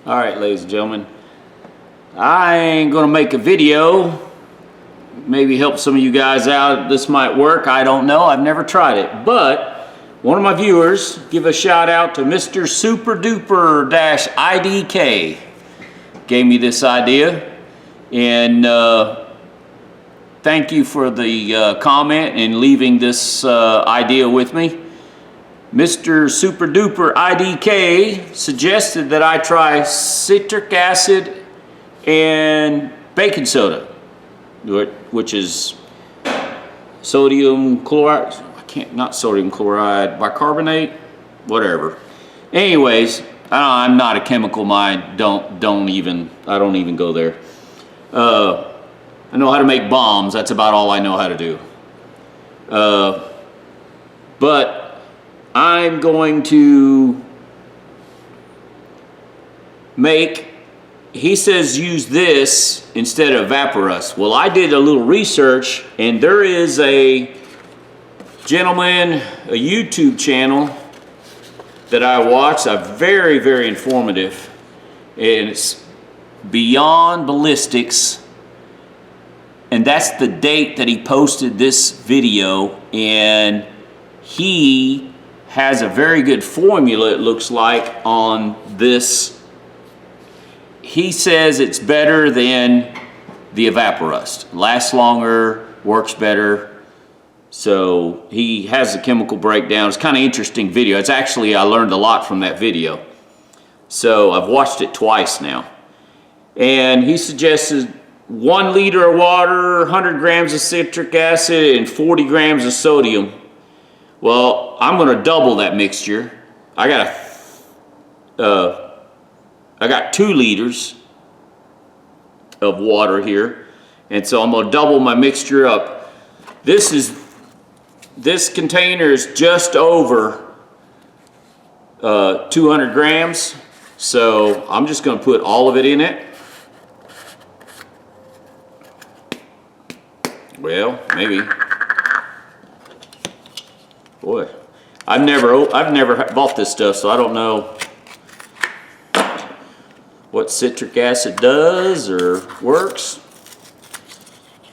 Alright, ladies and gentlemen, I ain't gonna make a video, maybe help some of you guys out. This might work, I don't know, I've never tried it, but one of my viewers, give a shout out to MrSuperDuper-IDK, gave me this idea, and thank you for the comment and leaving this idea with me. MrSuperDuper-IDK suggested that I try citric acid and baking soda, which is sodium chloride, not sodium chloride, bicarbonate, whatever. Anyways, I'm not a chemical mind, I don't even go there. I know how to make bombs, that's about all I know how to do. But I'm going to make, he says use this instead of Vaporus. Well, I did a little research, and there is a gentleman, a YouTube channel that I watch, very, very informative, and it's Beyond Ballistics, and that's the date that he posted this video, and he has a very good formula, it looks like, on this. He says it's better than the Evaporust. Lasts longer, works better. So he has a chemical breakdown. It's kind of interesting video. It's actually, I learned a lot from that video. So I've watched it twice now. And he suggested 1 liter of water, 100 grams of citric acid, and 40 grams of sodium. Well, I'm going to double that mixture. I got 2 liters of water here, and so I'm going to double my mixture up. This container is just over 200 grams, so I'm just going to put all of it in it. Well, maybe. Boy, I've never bought this stuff, so I don't know what citric acid does or works.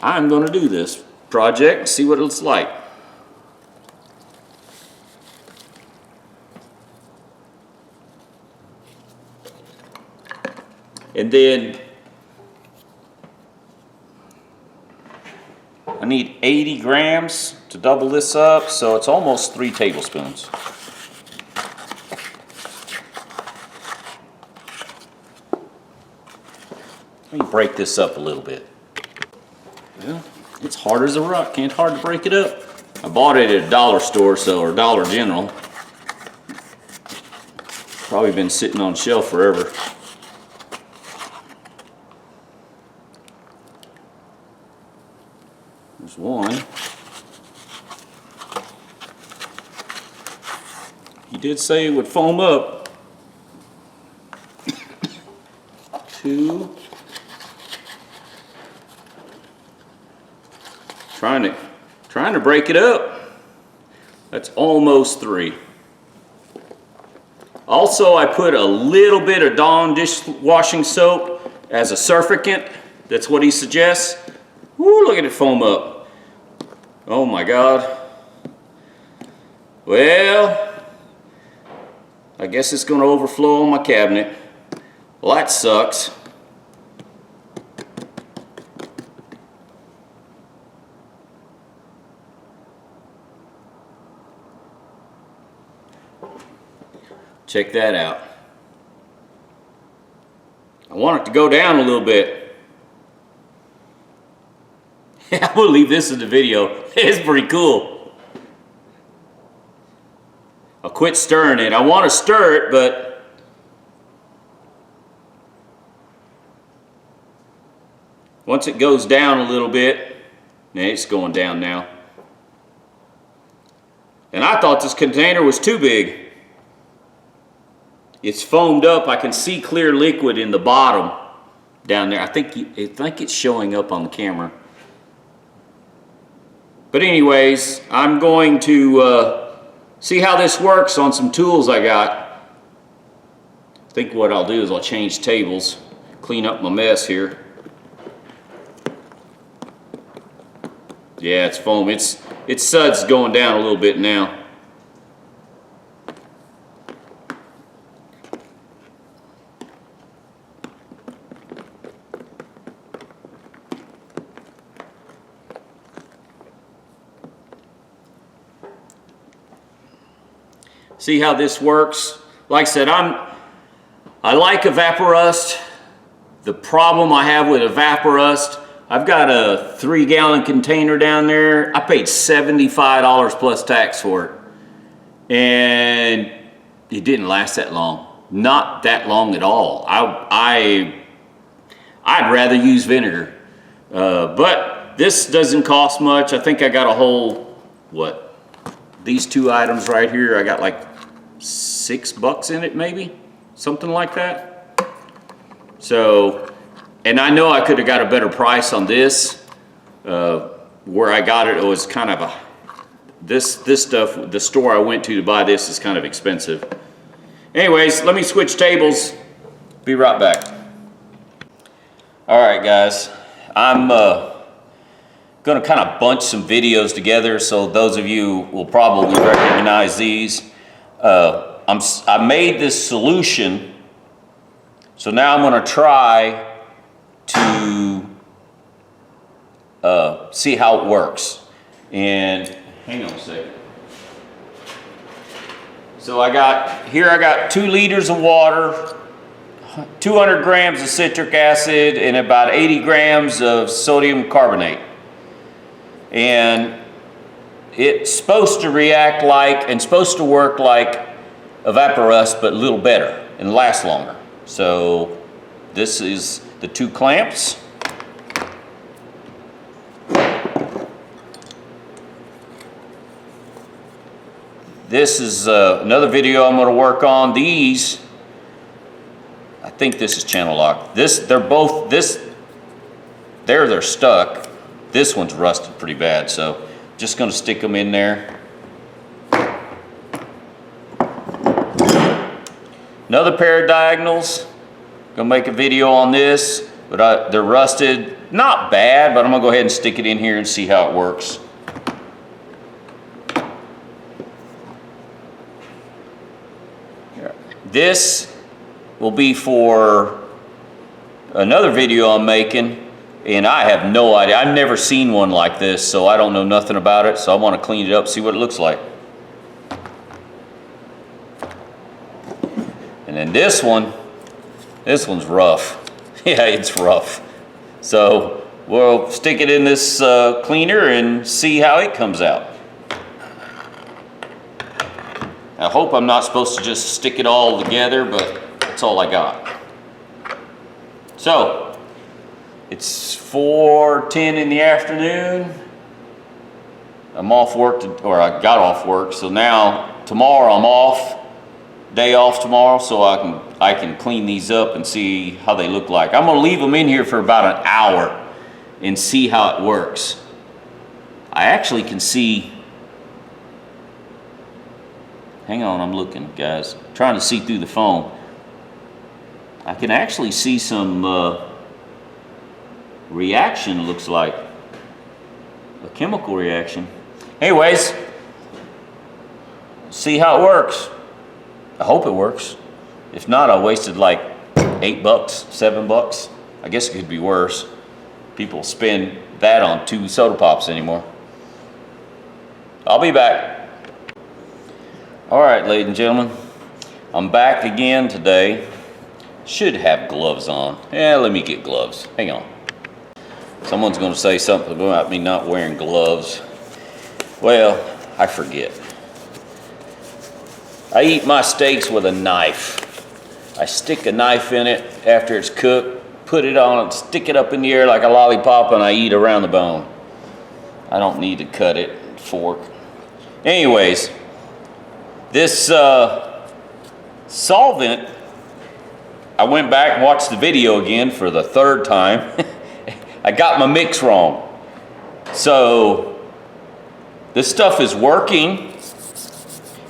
I'm going to do this project and see what it's like. And then I need 80 grams to double this up, so it's almost 3 tablespoons. Let me break this up a little bit. Well, it's hard as a rock, hard to break it up. I bought it at a dollar store, or Dollar General. Probably been sitting on the shelf forever. There's one. He did say it would foam up. 2. Trying to break it up. That's almost 3. Also, I put a little bit of Dawn dishwashing soap as a surfactant. That's what he suggests. Woo, look at it foam up. Oh my God. Well, I guess it's going to overflow on my cabinet. Well, that sucks. Check that out. I want it to go down a little bit. I'm going to leave this in the video. It's pretty cool. I'll quit stirring it. I want to stir it, but once it goes down a little bit, it's going down now. And I thought this container was too big. It's foamed up. I can see clear liquid in the bottom down there. I think it's showing up on the camera. But anyways, I'm going to see how this works on some tools I got. think what I'll do is I'll change tables, clean up my mess here. Yeah, it's foam. Its suds going down a little bit now. See how this works? Like I said, I like Evaporust. The problem I have with Evaporust, I've got a 3-gallon container down there. I paid $75 plus tax for it. And it didn't last that long. Not that long at all. I'd rather use vinegar. But this doesn't cost much. I think I got a whole, what? These 2 items right here, I got like $6 in it maybe, something like that. So, and I know I could have got a better price on this. Where I got it, it was kind of a, this stuff, the store I went to buy this is kind of expensive. Anyways, let me switch tables. Be right back. All right, guys, I'm gonna kind of bunch some videos together, so those of you will probably recognize these. I made this solution, so now I'm gonna try to see how it works. And hang on a second. So I got 2 liters of water, 200 grams of citric acid, and about 80 grams of sodium carbonate. And it's supposed to react like, and supposed to work like Evaporust, but a little better and last longer. So this is the 2 clamps. This is another video I'm going to work on. These, I think this is channel lock. They're both, they're stuck. This one's rusted pretty bad, so just going to stick them in there. Another pair of diagonals. Gonna make a video on this, but they're rusted. Not bad, but I'm gonna go ahead and stick it in here and see how it works. This will be for another video I'm making, and I have no idea. I've never seen one like this, so I don't know nothing about it, so I want to clean it up, see what it looks like. And then this one's rough. Yeah, it's rough. So we'll stick it in this cleaner and see how it comes out. I hope I'm not supposed to just stick it all together, but that's all I got. So it's 4:10 in the afternoon. I'm off work, or I got off work, so now tomorrow I'm off. Day off tomorrow, so I can clean these up and see how they look like. I'm gonna leave them in here for about an hour and see how it works. I actually can see, hang on, I'm looking, guys. I'm trying to see through the foam. I can actually see some reaction, looks like. A chemical reaction. Anyways, see how it works. I hope it works. If not, I wasted like $8, $7. I guess it could be worse. People spend that on 2 soda pops anymore. I'll be back. All right, ladies and gentlemen, I'm back again today. Should have gloves on. Yeah, let me get gloves. Hang on. Someone's gonna say something about me not wearing gloves. Well, I forget. I eat my steaks with a knife. I stick a knife in it after it's cooked, put it on, stick it up in the air like a lollipop, and I eat around the bone. I don't need to cut it, fork. Anyways, this solvent, I went back and watched the video again for the 3rd time. I got my mix wrong. So this stuff is working,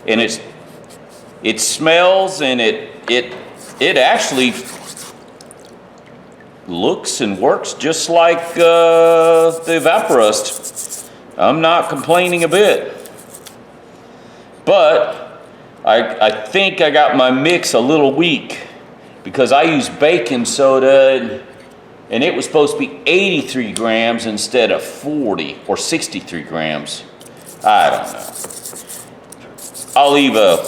and it smells, and it it actually looks and works just like the Evaporust. I'm not complaining a bit. But I think I got my mix a little weak because I used baking soda and it was supposed to be 83 grams instead of 40 or 63 grams. I don't know. I'll leave a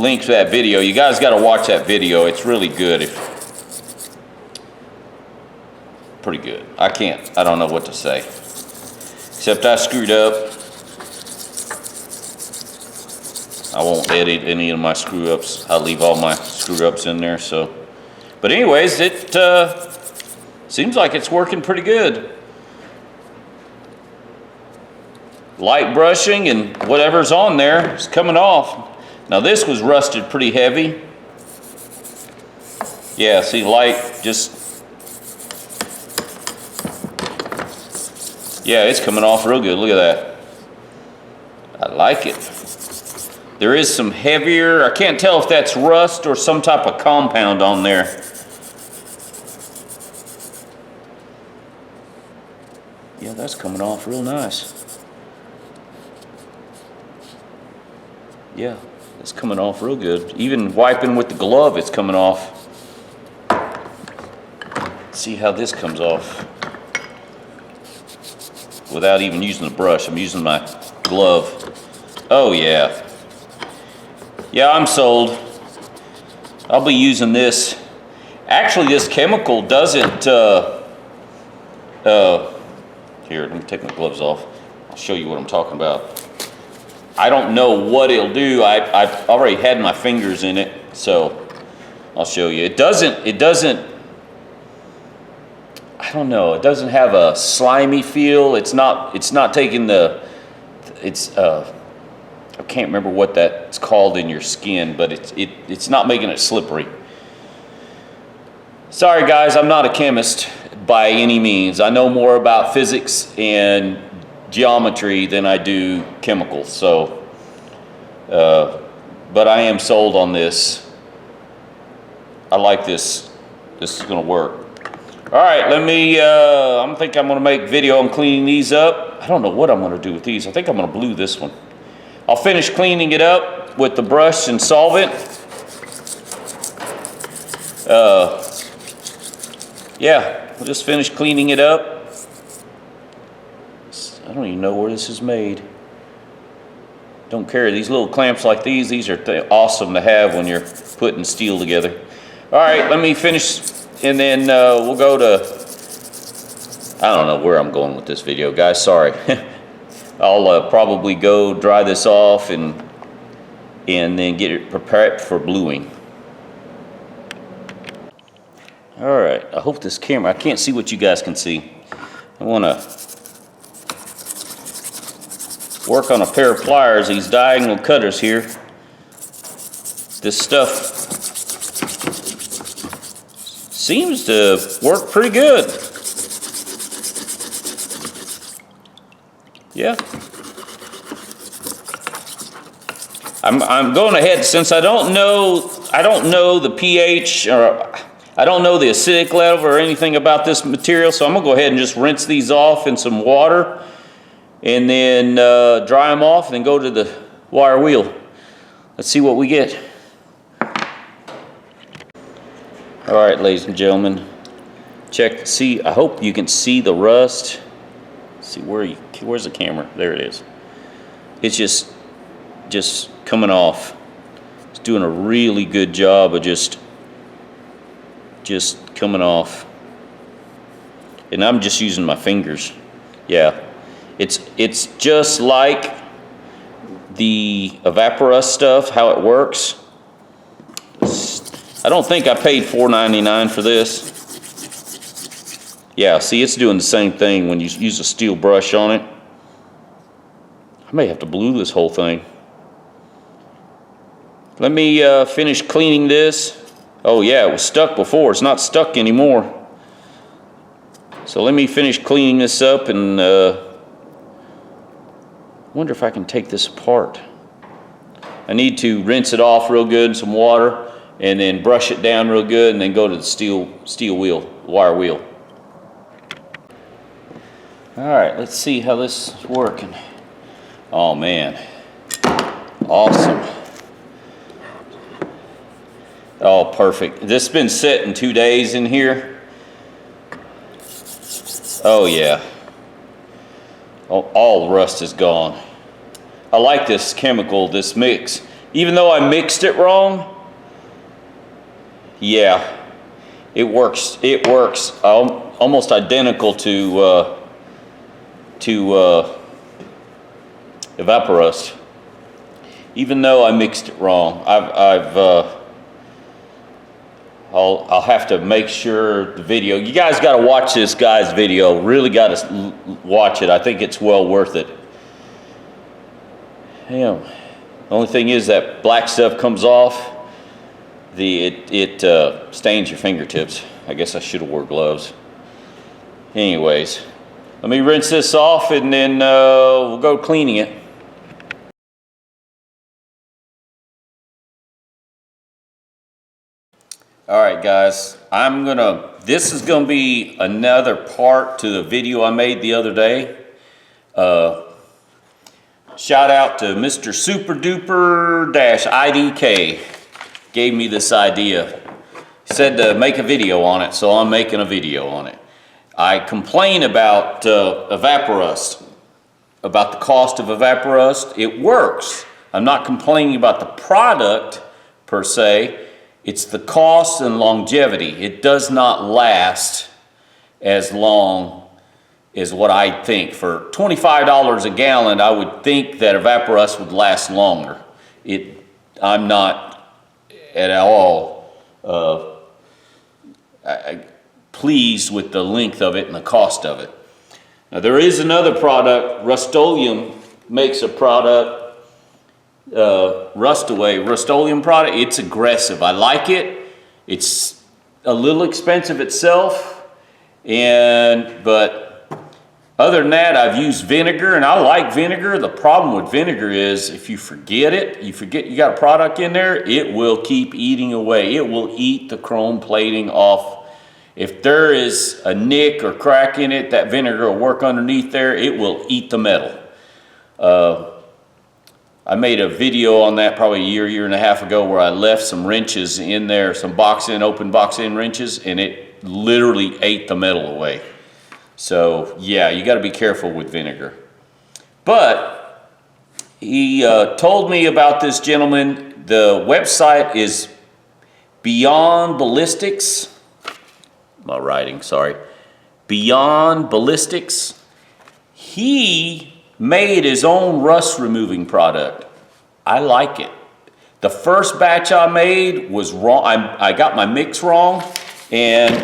link to that video. You guys got to watch that video. It's really good. Pretty good. I don't know what to say. Except I screwed up. I won't edit any of my screw ups. I'll leave all my screw ups in there. So, but anyways, it seems like it's working pretty good. Light brushing and whatever's on there is coming off. Now this was rusted pretty heavy. Yeah, see, light just, yeah, it's coming off real good. Look at that. I like it. There is some heavier, I can't tell if that's rust or some type of compound on there. Yeah, that's coming off real nice. Yeah, it's coming off real good. Even wiping with the glove, it's coming off. See how this comes off. Without even using the brush, I'm using my glove. Oh yeah. Yeah, I'm sold. I'll be using this. Actually, this chemical doesn't, here, let me take my gloves off. I'll show you what I'm talking about. I don't know what it'll do. I've already had my fingers in it, so I'll show you. It doesn't, I don't know, it doesn't have a slimy feel. It's not taking the, I can't remember what that's called in your skin, but it's not making it slippery. Sorry guys, I'm not a chemist by any means. I know more about physics and geometry than I do chemicals, so, but I am sold on this. I like this. This is gonna work. All right, let me, I think I'm gonna make video on cleaning these up. I don't know what I'm gonna do with these. I think I'm gonna blue this one. I'll finish cleaning it up with the brush and solvent. Yeah, we'll just finish cleaning it up. I don't even know where this is made. Don't care. These little clamps like these are awesome to have when you're putting steel together. All right, let me finish, and then we'll go to, I don't know where I'm going with this video, guys. Sorry. I'll probably go dry this off and then get it prepared for bluing. All right, I hope this camera, I can't see what you guys can see. I want to work on a pair of pliers, these diagonal cutters here. This stuff seems to work pretty good. Yeah. I'm going ahead, since I don't know the pH, or I don't know the acidic level or anything about this material, so I'm gonna go ahead and just rinse these off in some water and then dry them off and then go to the wire wheel. Let's see what we get. All right, ladies and gentlemen, check, see, I hope you can see the rust. See, where's the camera? There it is. It's just coming off. It's doing a really good job of just coming off. And I'm just using my fingers. Yeah, it's just like the Evaporust stuff, how it works. I don't think I paid $4.99 for this. Yeah, see, it's doing the same thing when you use a steel brush on it. I may have to blue this whole thing. Let me finish cleaning this. Oh yeah, it was stuck before. It's not stuck anymore. So let me finish cleaning this up and wonder if I can take this apart. I need to rinse it off real good in some water and then brush it down real good, and then go to the steel wheel, wire wheel. All right, let's see how this is working. Oh man, awesome. Oh, perfect. This has been sitting 2 days in here. Oh yeah. Oh, all the rust is gone. I like this chemical, this mix. Even though I mixed it wrong, yeah, it works. It works almost identical to Evaporust. Even though I mixed it wrong, I'll have to make sure the video. You guys got to watch this guy's video. Really got to watch it. I think it's well worth it. Damn. The only thing is that black stuff comes off. It stains your fingertips. I guess I should have wore gloves. Anyways, let me rinse this off and then we'll go cleaning it. All right, guys, this is gonna be another part to the video I made the other day. Shout out to MrSuperDuper-IDK. Gave me this idea. He said to make a video on it, so I'm making a video on it. I complain about Evaporust, about the cost of Evaporust. It works. I'm not complaining about the product per se. It's the cost and longevity. It does not last as long as what I think. For $25 a gallon, I would think that Evaporust would last longer. I'm not at all pleased with the length of it and the cost of it. Now there is another product, Rust-Oleum makes a product, Rust-Oleum product. It's aggressive. I like it. It's a little expensive itself, but other than that, I've used vinegar, and I like vinegar. The problem with vinegar is if you forget it, you got a product in there, it will keep eating away. It will eat the chrome plating off. If there is a nick or crack in it, that vinegar will work underneath there. It will eat the metal. I made a video on that probably a year and a half ago where I left some wrenches in there, some open box end wrenches, and it literally ate the metal away. So yeah, you got to be careful with vinegar. But he told me about this gentleman. The website is Beyond Ballistics. My writing, sorry. Beyond Ballistics. He made his own rust removing product. I like it. The first batch I made was wrong. I got my mix wrong, and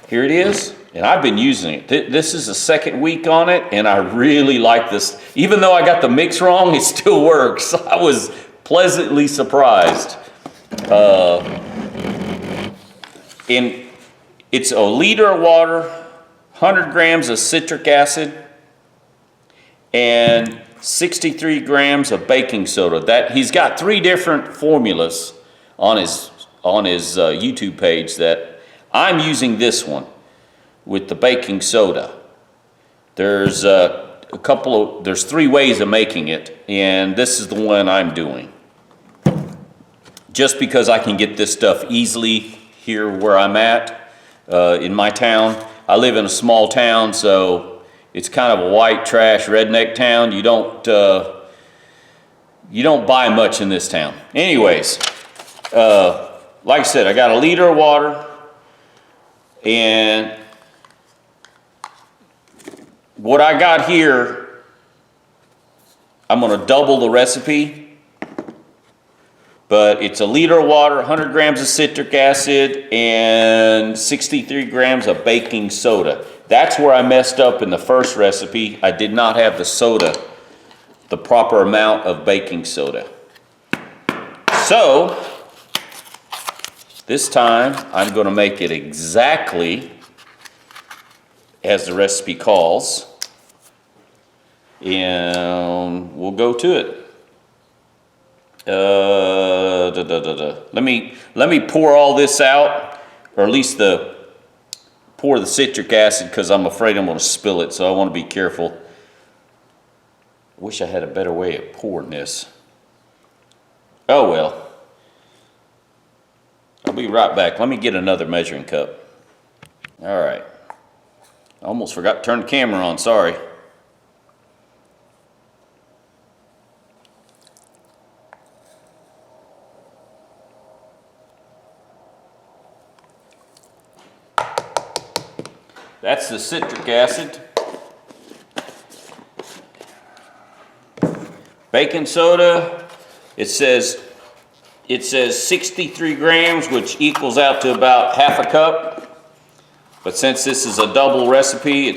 here it is. And I've been using it. This is the second week on it, and I really like this. Even though I got the mix wrong, it still works. I was pleasantly surprised. And it's a liter of water, 100 grams of citric acid, and 63 grams of baking soda. He's got 3 different formulas on his YouTube page. That I'm using this one with the baking soda. There's there's 3 ways of making it, and this is the one I'm doing. Just because I can get this stuff easily here where I'm at in my town. I live in a small town, so it's kind of a white trash redneck town. You don't buy much in this town. Anyways, like I said, I got a liter of water, and what I got here, I'm gonna double the recipe, but it's a liter of water, 100 grams of citric acid, and 63 grams of baking soda. That's where I messed up in the first recipe. I did not have the soda, the proper amount of baking soda. So, this time I'm gonna make it exactly as the recipe calls, and we'll go to it. Let me pour all this out, or at least pour the citric acid, because I'm afraid I'm going to spill it, so I want to be careful. I wish I had a better way of pouring this. Oh well. I'll be right back. Let me get another measuring cup. All right. I almost forgot to turn the camera on, sorry. That's the citric acid. Baking soda, it says 63 grams, which equals out to about half a cup. But since this is a double recipe,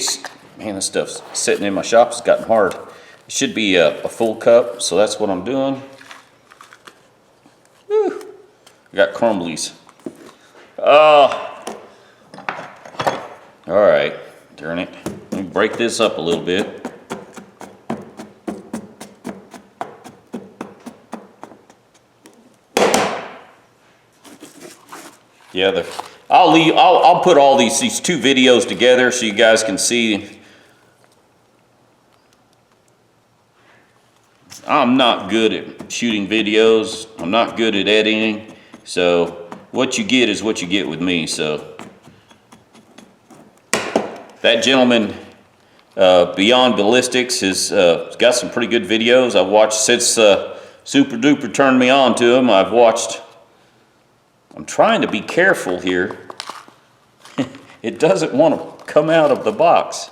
man, this stuff's sitting in my shop, it's gotten hard. It should be a full cup, so that's what I'm doing. Whew. I got crumblies. All right, darn it. Let me break this up a little bit. Yeah, I'll put all these two videos together so you guys can see. I'm not good at shooting videos. I'm not good at editing. So what you get is what you get with me. So that gentleman, Beyond Ballistics, has got some pretty good videos. I've watched since Super Duper turned me on to him. I've watched. I'm trying to be careful here. It doesn't want to come out of the box.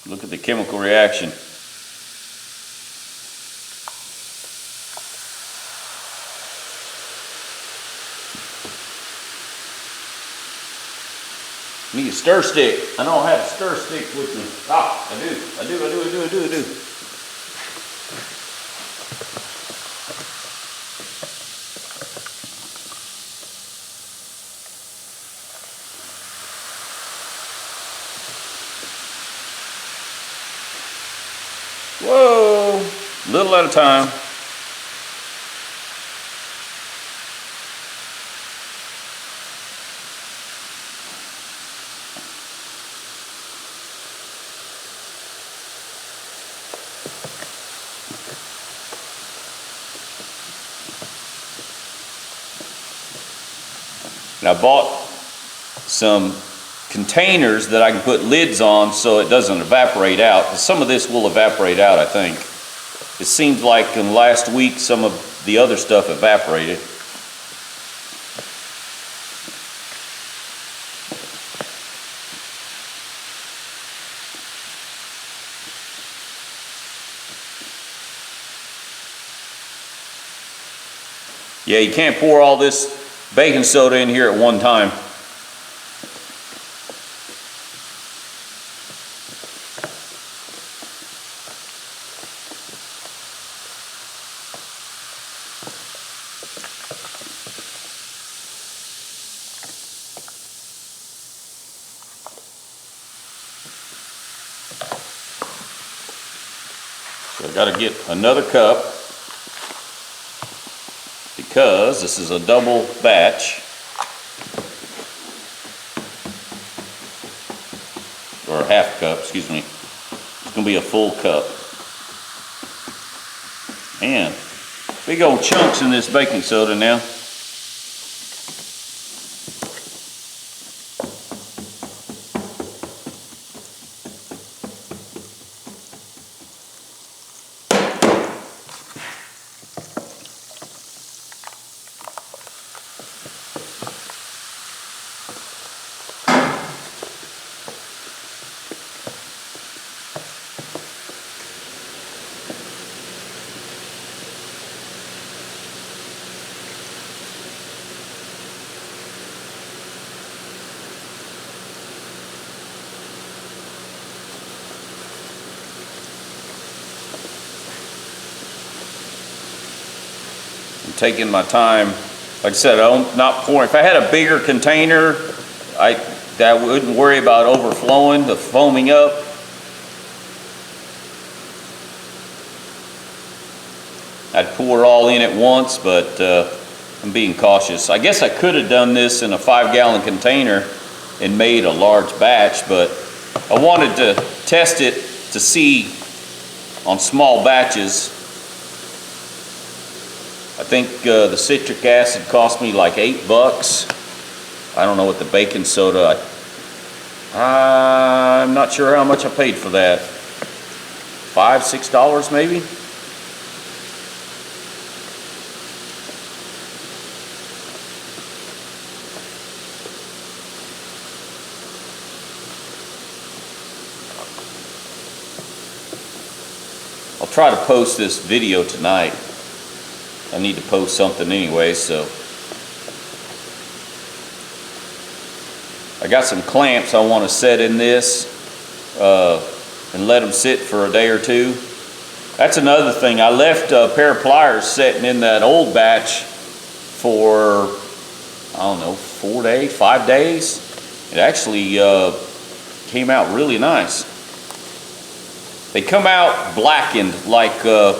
Look at the chemical reaction. Need a stir stick. I don't have a stir stick with me. Ah, I do. Whoa, little at a time. And I bought some containers that I can put lids on so it doesn't evaporate out. Some of this will evaporate out, I think. It seemed like in last week some of the other stuff evaporated. Yeah, you can't pour all this baking soda in here at one time. So I got to get another cup because this is a double batch, or a half cup, excuse me. It's going to be a full cup. Man, big old chunks in this baking soda now. Taking my time. Like I said, I'm not pouring. If I had a bigger container, that wouldn't worry about overflowing, the foaming up. I'd pour it all in at once, but I'm being cautious. I guess I could have done this in a 5-gallon container and made a large batch, but I wanted to test it to see on small batches. I think the citric acid cost me like $8. I don't know what the baking soda, I'm not sure how much I paid for that. $5, $6 maybe? I'll try to post this video tonight. I need to post something anyway, so. I got some clamps I want to set in this and let them sit for a day or two. That's another thing. I left a pair of pliers sitting in that old batch for, I don't know, 5 days. It actually came out really nice. They come out blackened like the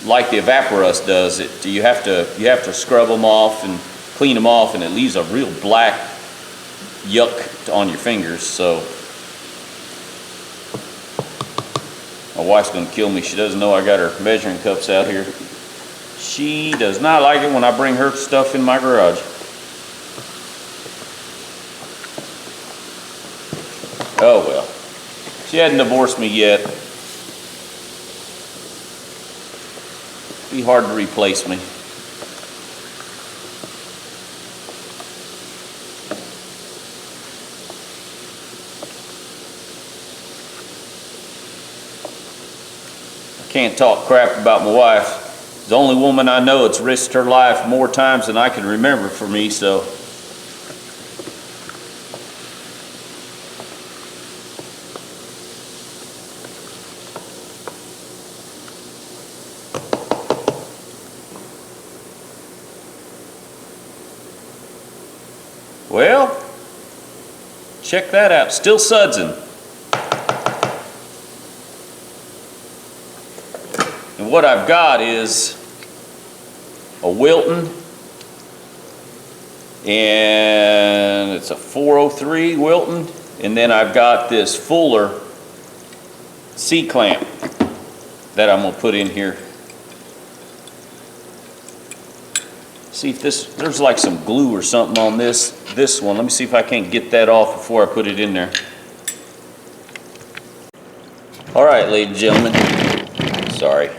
Evaporust does. You have to scrub them off and clean them off, and it leaves a real black yuck on your fingers. So my wife's gonna kill me. She doesn't know I got her measuring cups out here. She does not like it when I bring her stuff in my garage. Oh well, she hadn't divorced me yet. Be hard to replace me. I can't talk crap about my wife. The only woman I know that's risked her life more times than I can remember for me, so. Well, check that out, still sudsing. And what I've got is a Wilton, and it's a 403 Wilton, and then I've got this Fuller C-clamp that I'm gonna put in here. See if there's like some glue or something on this one. Let me see if I can't get that off before I put it in there. All right, ladies and gentlemen, sorry.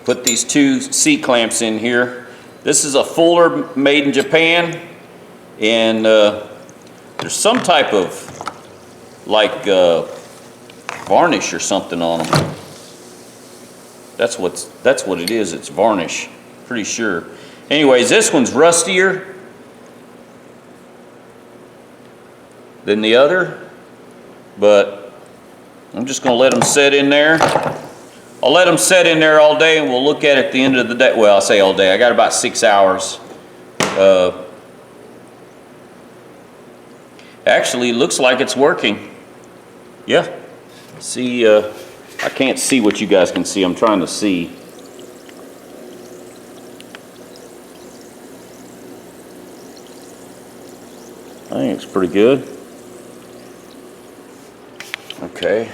Put these 2 C-clamps in here. This is a Fuller made in Japan, and there's some type of like varnish or something on them. That's what it is. It's varnish, pretty sure. Anyways, this one's rustier than the other, but I'm just going to let them set in there. I'll let them set in there all day, and we'll look at it at the end of the day. Well, I'll say all day. I got about 6 hours. Actually, it looks like it's working. Yeah. See, I can't see what you guys can see. I'm trying to see. I think it's pretty good. Okay.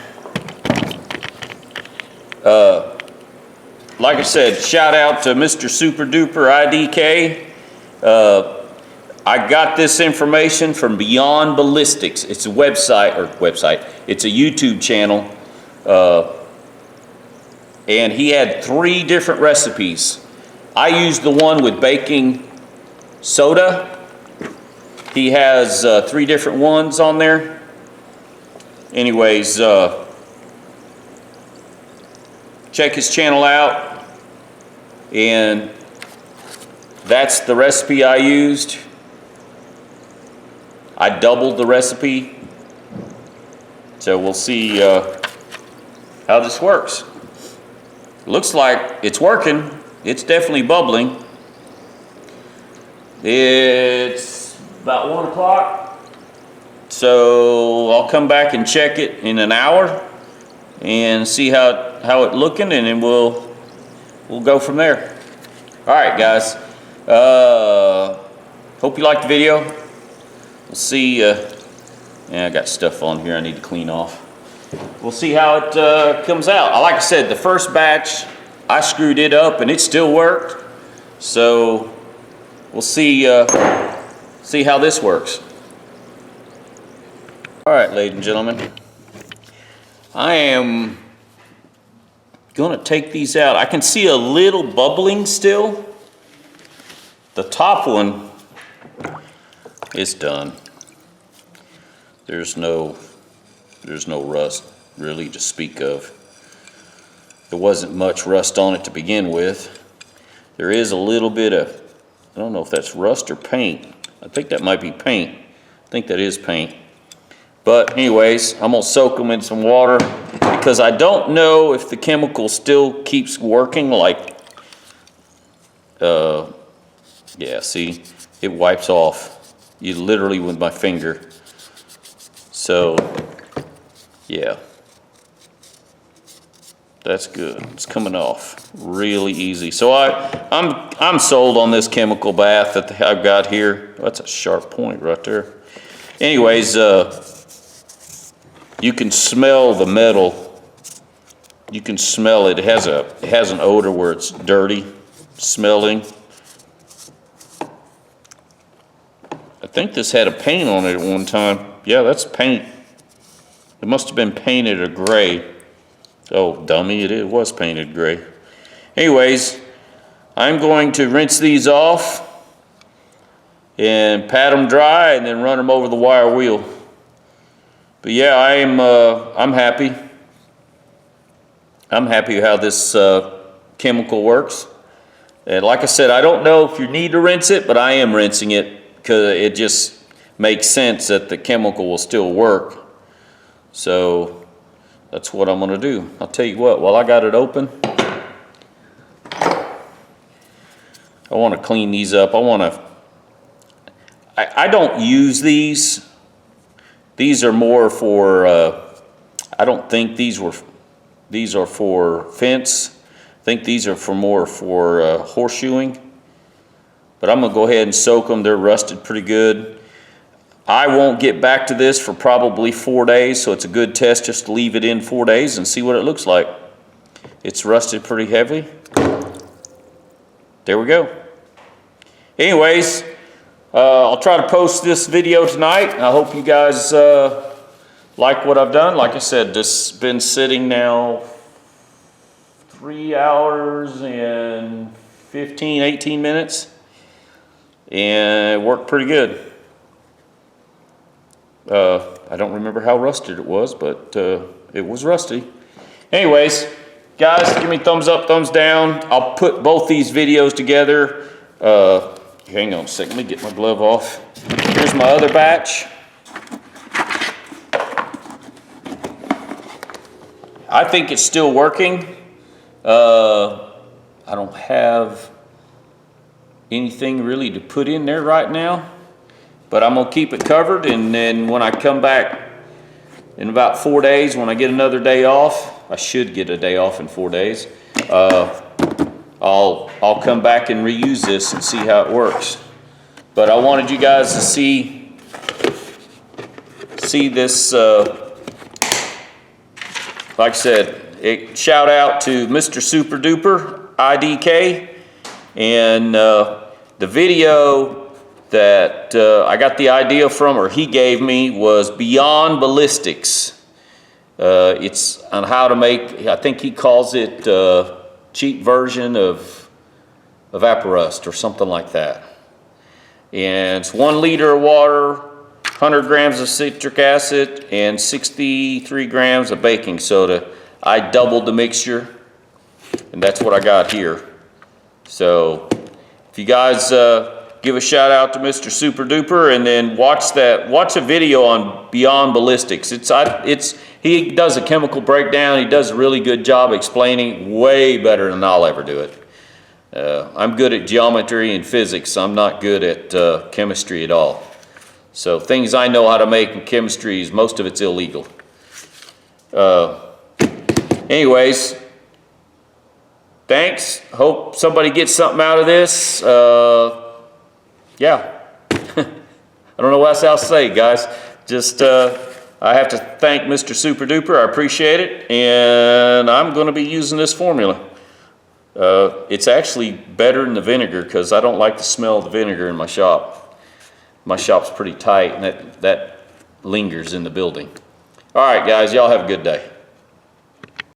Like I said, shout out to MrSuperDuper-IDK. I got this information from Beyond Ballistics. It's a website. It's a YouTube channel. And he had 3 different recipes. I used the one with baking soda. He has 3 different ones on there. Anyways, check his channel out. And that's the recipe I used. I doubled the recipe. So we'll see how this works. Looks like it's working. It's definitely bubbling. It's about 1 o'clock. So I'll come back and check it in an hour and see how it looking, and then we'll go from there. All right, guys. Hope you liked the video. We'll see. Yeah, I got stuff on here I need to clean off. We'll see how it comes out. Like I said, the first batch I screwed it up and it still worked. So we'll see how this works. All right, ladies and gentlemen, I am gonna take these out. I can see a little bubbling still. The top one is done. There's no rust really to speak of. There wasn't much rust on it to begin with. There is a little bit of, I don't know if that's rust or paint. I think that might be paint. I think that is paint. But anyways, I'm gonna soak them in some water because I don't know if the chemical still keeps working. Like, yeah, see, it wipes off. You literally with my finger. So, yeah, that's good. It's coming off really easy. So I'm sold on this chemical bath that I've got here. That's a sharp point right there. Anyways, you can smell the metal. You can smell it. It has an odor where it's dirty smelling. I think this had a paint on it at one time. Yeah, that's paint. It must have been painted a gray. Oh, dummy, it was painted gray. Anyways, I'm going to rinse these off and pat them dry and then run them over the wire wheel. But yeah, I'm happy. I'm happy how this chemical works. And like I said, I don't know if you need to rinse it, but I am rinsing it because it just makes sense that the chemical will still work. So that's what I'm gonna do. I'll tell you what, while I got it open, I wanna clean these up. I don't use these. These are more for, I don't think these are for fence. I think these are more for horseshoeing. But I'm gonna go ahead and soak them. They're rusted pretty good. I won't get back to this for probably 4 days, so it's a good test just to leave it in 4 days and see what it looks like. It's rusted pretty heavy. There we go. Anyways, I'll try to post this video tonight. I hope you guys like what I've done. Like I said, this has been sitting now 3 hours and 15, 18 minutes. And it worked pretty good. I don't remember how rusted it was, but it was rusty. Anyways, guys, give me thumbs up, thumbs down. I'll put both these videos together. Hang on a second, let me get my glove off. Here's my other batch. I think it's still working. I don't have anything really to put in there right now, but I'm gonna keep it covered, and then when I come back in about 4 days, when I get another day off, I should get a day off in 4 days, I'll come back and reuse this and see how it works. But I wanted you guys to see this, like I said, shout out to MrSuperDuper-IDK, and the video that I got the idea from, or he gave me, was Beyond Ballistics. It's on how to make, I think he calls it cheap version of evaporust or something like that. And it's 1 liter of water, 100 grams of citric acid, and 63 grams of baking soda. I doubled the mixture, and that's what I got here. So if you guys give a shout out to Mr. Super Duper, and then watch a video on Beyond Ballistics. He does a chemical breakdown. He does a really good job explaining, way better than I'll ever do it. I'm good at geometry and physics. I'm not good at chemistry at all. So things I know how to make in chemistry, is most of it's illegal. Anyways, thanks. Hope somebody gets something out of this. Yeah. I don't know what else to say, guys. Just, I have to thank Mr. Super Duper. I appreciate it. And I'm going to be using this formula. It's actually better than the vinegar because I don't like the smell of the vinegar in my shop. My shop's pretty tight and that lingers in the building. All right, guys. Y'all have a good day.